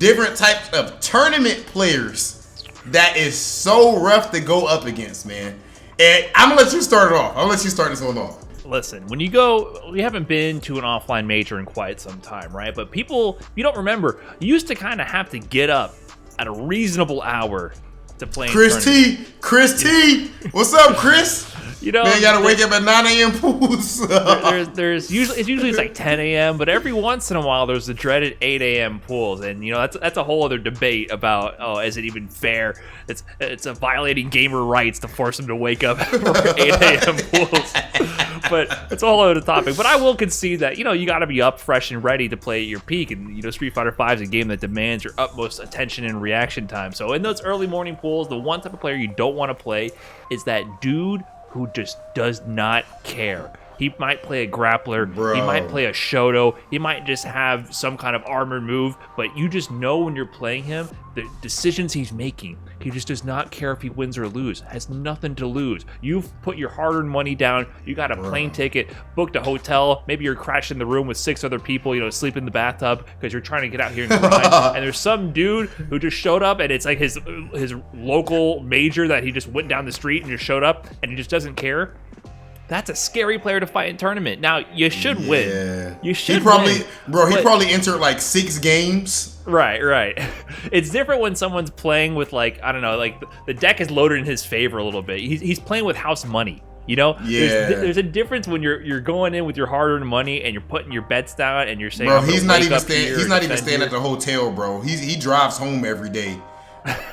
different types of tournament players that is so rough to go up against, man. And I'm gonna let you start it off. I'll let you start this one off. Listen, when you go, we haven't been to an offline major in quite some time, right? But people, you don't remember, you used to kind of have to get up at a reasonable hour to play. Chris T, what's up, Chris? You know, man, you gotta wake up at 9 a.m. pools. there's usually it's like 10 a.m., but every once in a while there's the dreaded 8 a.m. pools, and you know that's a whole other debate about is it even fair? It's a violating gamer rights to force them to wake up for 8 a.m. pools. But it's a whole other topic. But I will concede that you got to be up, fresh, and ready to play at your peak, and Street Fighter V is a game that demands your utmost attention and reaction time. So in those early morning pools, the one type of player you don't want to play is that dude who just does not care. He might play a grappler, Bro. He might play a Shoto, he might just have some kind of armored move, but you just know when you're playing him, the decisions he's making, he just does not care if he wins or loses, has nothing to lose. You've put your hard-earned money down, you got a plane ticket, booked a hotel, maybe you're crashed in the room with 6 other people, sleep in the bathtub because you're trying to get out here and grind, and there's some dude who just showed up, and it's like his local major that he just went down the street and just showed up, and he just doesn't care. That's a scary player to fight in tournament. Now, you should win. You should win. He probably entered like 6 games. Right. It's different when someone's playing with I don't know, the deck is loaded in his favor a little bit. He's playing with house money. Yeah. There's a difference when you're going in with your hard-earned money and you're putting your bets down and you're saying, bro, he's not even staying at the hotel, bro. He drives home every day.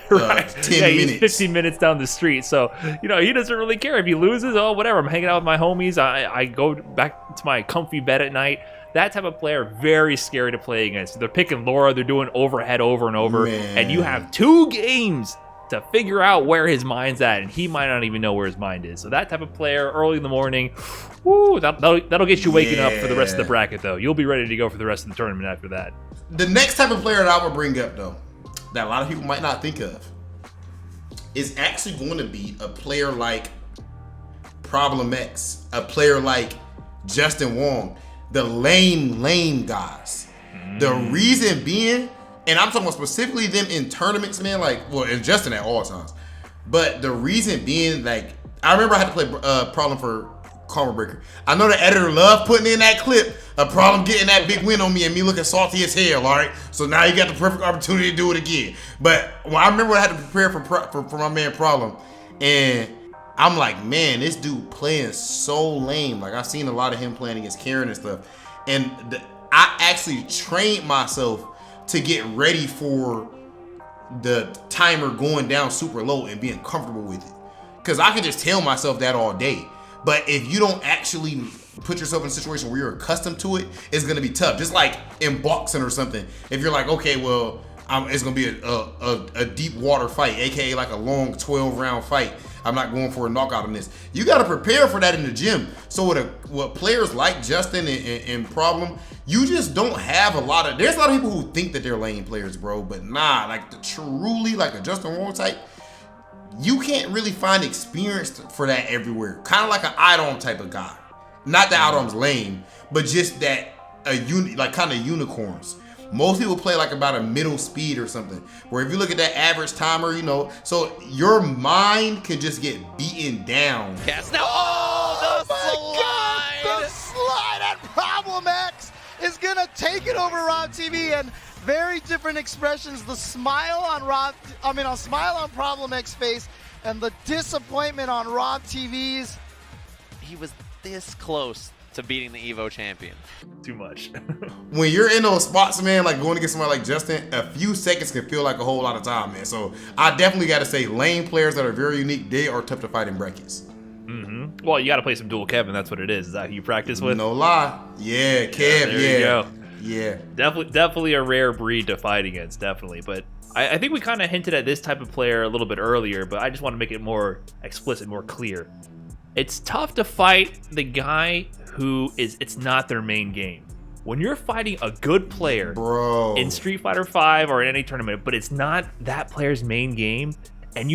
Right. 10 minutes. He's 15 minutes down the street, so he doesn't really care if he loses. Oh, whatever. I'm hanging out with my homies. I go back to my comfy bed at night. That type of player, very scary to play against. They're picking Laura. They're doing overhead over and over, and you have 2 games to figure out where his mind's at, and he might not even know where his mind is. So that type of player, early in the morning, that'll get you waking up for the rest of the bracket, though. You'll be ready to go for the rest of the tournament after that. The next type of player that I would bring up, though, that a lot of people might not think of, is actually going to be a player like ProblemX, a player like Justin Wong, the lame guys. The reason being, and I'm talking about specifically them in tournaments, man, and Justin at all times. But the reason being, I remember I had to play Problem for Karma Breaker. I know the editor loved putting in that clip, a Problem getting that big win on me and me looking salty as hell, all right? So now you got the perfect opportunity to do it again. But I remember I had to prepare for my man Problem, and I'm like, man, this dude playing so lame. I've seen a lot of him playing against Karen and stuff. And I actually trained myself to get ready for the timer going down super low and being comfortable with it. Because I could just tell myself that all day. But if you don't actually put yourself in a situation where you're accustomed to it, it's going to be tough. Just like in boxing or something. If you're like, okay, well, it's going to be a deep water fight, aka like a long 12-round fight. I'm not going for a knockout in this. You got to prepare for that in the gym. So with players like Justin and Problem, you just don't have there's a lot of people who think that they're lane players, bro. But nah, truly a Justin Wong type, you can't really find experience for that everywhere. Kind of like an Idom type of guy. Not that Idom's lame, but just that kind of unicorns. Most people play about a middle speed or something. Where if you look at that average timer, so your mind can just get beaten down. Yes, no! Oh, the slide at ProblemX is gonna take it over RobTV, and very different expressions. The smile on ProblemX's face, and the disappointment on RobTV's. He was this close to beating the Evo champion. Too much. When you're in those spots, man, going against somebody like Justin, a few seconds can feel like a whole lot of time, man. So I definitely got to say, lane players that are very unique, they are tough to fight in brackets. Mm-hmm. Well, you got to play some dual Kevin. That's what it is. Is that who you practice with? No lie. Yeah, Kev. There you go. Yeah. Definitely a rare breed to fight against. Definitely, but. I think we kind of hinted at this type of player a little bit earlier, but I just want to make it more explicit, more clear. It's tough to fight the guy who it's not their main game. When you're fighting a good player, bro, in Street Fighter V or in any tournament, but it's not that player's main game, and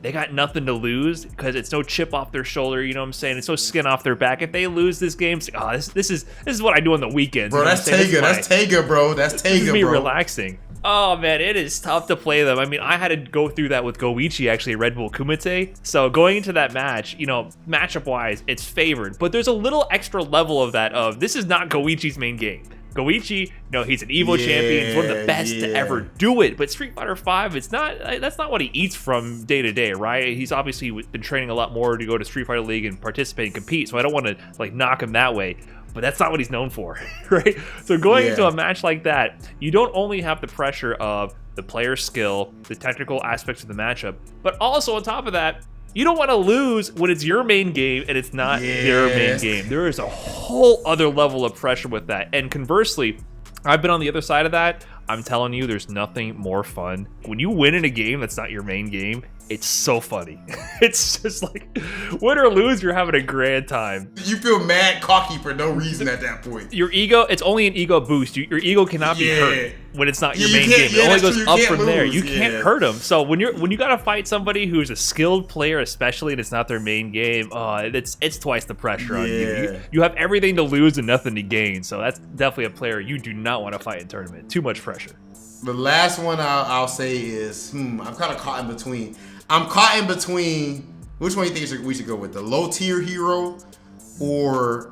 they got nothing to lose because it's no chip off their shoulder, you know what I'm saying? It's no skin off their back. If they lose this game, it's like, this is what I do on the weekends. Bro, that's Tega. That's Tega, bro. That's Tega, bro. This is me relaxing. Oh man, it is tough to play them. I mean, I had to go through that with Goichi actually at Red Bull Kumite. So going into that match, you know, matchup wise, it's favored, but there's a little extra level of that of this is not Goichi's main game. Goichi, you know, he's an Evo champion, he's one of the best to ever do it. But Street Fighter V, it's not. That's not what he eats from day to day, right? He's obviously been training a lot more to go to Street Fighter League and participate and compete. So I don't want to like knock him that way. But that's not what he's known for, right? So going into a match like that, you don't only have the pressure of the player's skill, the technical aspects of the matchup, but also on top of that, you don't want to lose when it's your main game and it's not their main game. There is a whole other level of pressure with that. And conversely, I've been on the other side of that. I'm telling you, there's nothing more fun. When you win in a game that's not your main game, it's so funny. It's just like, win or lose, you're having a grand time. You feel mad cocky for no reason at that point. Your ego, it's only an ego boost. Your ego cannot be hurt when it's not your main game. It only goes up from there. You can't hurt them. So when you gotta fight somebody who's a skilled player, especially, and it's not their main game, it's twice the pressure on you. You have everything to lose and nothing to gain. So that's definitely a player you do not want to fight in tournament. Too much pressure. The last one I'll say is, I'm kind of caught in between. I'm caught in between. Which one do you think we should go with? The low tier hero, or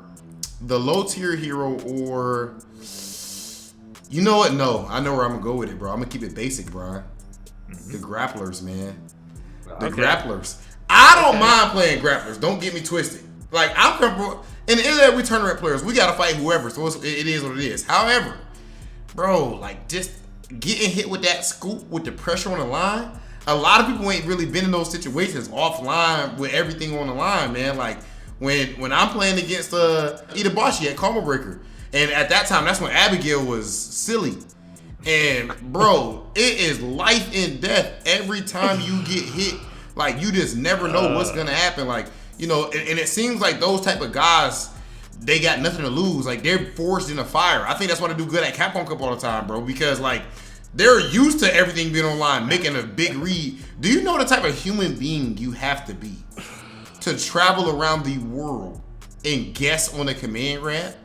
you know what? No, I know where I'm gonna go with it, bro. I'm gonna keep it basic, bro. The Grapplers, man. The Grapplers. I don't mind playing Grapplers. Don't get me twisted. Like, I'm comfortable. In the end of that, we tournament players. We gotta fight whoever, so it is what it is. However, bro, like, just getting hit with that scoop with the pressure on the line. A lot of people ain't really been in those situations offline with everything on the line, man. Like when I'm playing against Itabashi at Karma Breaker, and at that time, that's when Abigail was silly. And bro, it is life and death every time you get hit. Like, you just never know what's gonna happen. Like, you know, and it seems like those type of guys, they got nothing to lose. Like, they're forged in a fire. I think that's why they do good at Capcom Cup all the time, bro. Because like, they're used to everything being online, making a big read. Do you know the type of human being you have to be to travel around the world and guess on a command ramp?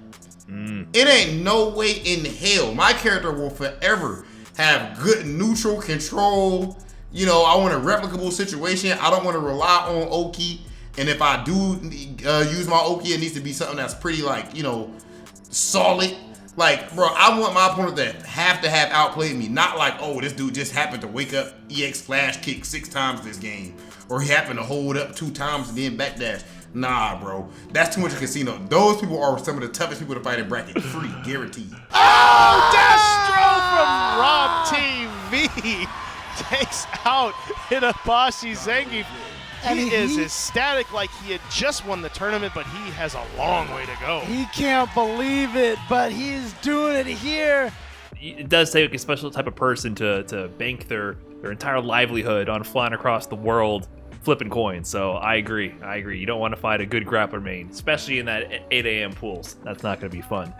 It ain't no way in hell. My character will forever have good neutral control. You know, I want a replicable situation. I don't want to rely on Oki. And if I do use my Oki, it needs to be something that's pretty, like, you know, solid. Like, bro, I want my opponent to have outplayed me. Not like, oh, this dude just happened to wake up EX flash kick 6 times this game. Or he happened to hold up 2 times and then backdash. Nah, bro. That's too much casino. Those people are some of the toughest people to fight in bracket. Free, guaranteed. Oh, Destro from RobTV takes out Itabashi Zangief. He is ecstatic, like he had just won the tournament, but he has a long way to go. He can't believe it, but he's doing it here. It does take a special type of person to bank their entire livelihood on flying across the world flipping coins. So I agree. You don't want to fight a good grappler main, especially in that 8 a.m. pools. That's not going to be fun.